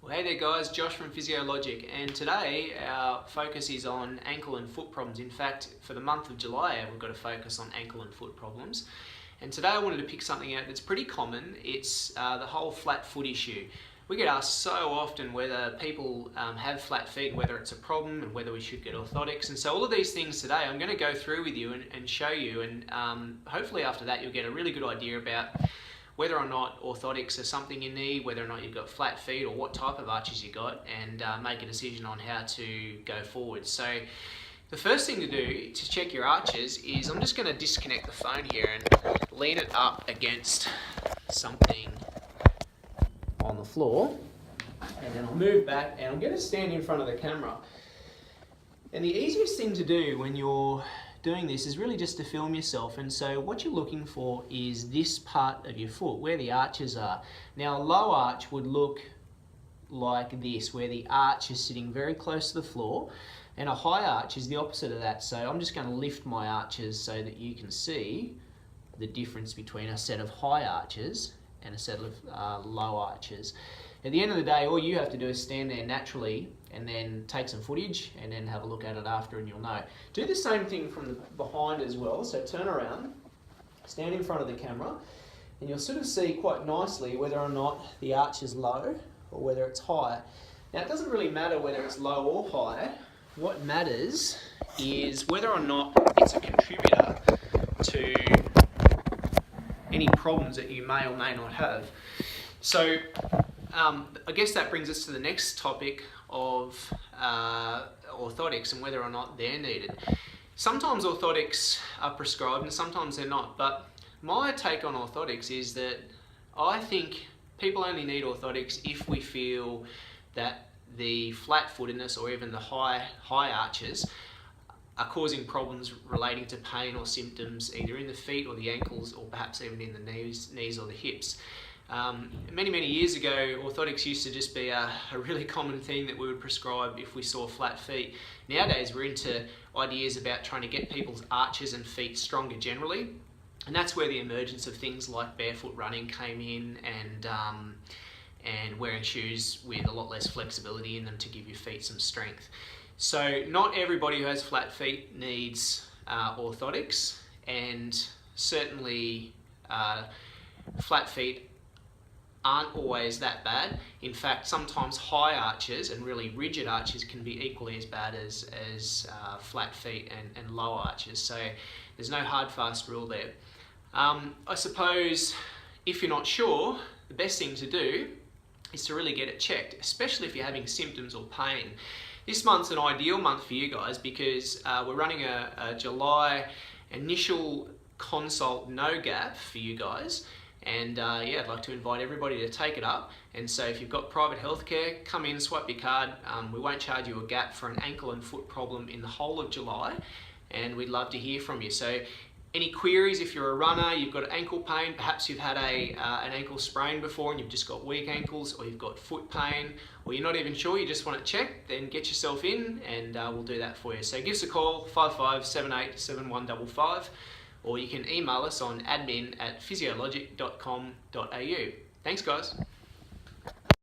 Well, hey there guys, Josh from Physiologic, and today our focus is on ankle and foot problems. In fact, for the month of July we've got a focus on ankle and foot problems. And today I wanted to pick something out that's pretty common. It's the whole flat foot issue. We get asked so often whether people have flat feet, whether it's a problem and whether we should get orthotics. And so all of these things today I'm going to go through with you and show you, and hopefully after that you'll get a really good idea about whether or not orthotics are something you need, whether or not you've got flat feet or what type of arches you got, and make a decision on how to go forward. So the first thing to do to check your arches is I'm just going to disconnect the phone here and lean it up against something on the floor, and then I'll move back and I'm going to stand in front of the camera. And the easiest thing to do when you're doing this is really just to film yourself, and so what you're looking for is this part of your foot where the arches are. Now a low arch would look like this, where the arch is sitting very close to the floor, and a high arch is the opposite of that. So I'm just going to lift my arches so that you can see the difference between a set of high arches and a set of low arches. At the end of the day, all you have to do is stand there naturally and then take some footage and then have a look at it after and you'll know. Do the same thing from the behind as well. So turn around, stand in front of the camera, and you'll sort of see quite nicely whether or not the arch is low or whether it's high. Now it doesn't really matter whether it's low or high. What matters is whether or not it's a contributor to any problems that you may or may not have. So I guess that brings us to the next topic of orthotics and whether or not they're needed. Sometimes orthotics are prescribed and sometimes they're not, but my take on orthotics is that I think people only need orthotics if we feel that the flat-footedness or even the high arches are causing problems relating to pain or symptoms either in the feet or the ankles or perhaps even in the knees or the hips. Many years ago, orthotics used to just be a really common thing that we would prescribe if we saw flat feet. Nowadays we're into ideas about trying to get people's arches and feet stronger generally, and that's where the emergence of things like barefoot running came in, and wearing shoes with a lot less flexibility in them to give your feet some strength. So not everybody who has flat feet needs orthotics, and certainly flat feet aren't always that bad. In fact, sometimes high arches and really rigid arches can be equally as bad as flat feet and low arches. So there's no hard fast rule there. I suppose if you're not sure, the best thing to do is to really get it checked, especially if you're having symptoms or pain. This month's an ideal month for you guys because we're running a July initial consult no gap for you guys. And yeah, I'd like to invite everybody to take it up. And so if you've got private healthcare, come in, swipe your card. We won't charge you a gap for an ankle and foot problem in the whole of July, and we'd love to hear from you. So any queries, if you're a runner, you've got ankle pain, perhaps you've had an ankle sprain before and you've just got weak ankles, or you've got foot pain, or you're not even sure, you just want to check, then get yourself in and we'll do that for you. So give us a call, 5578 7155. Or you can email us on admin@physiologic.com.au. Thanks guys.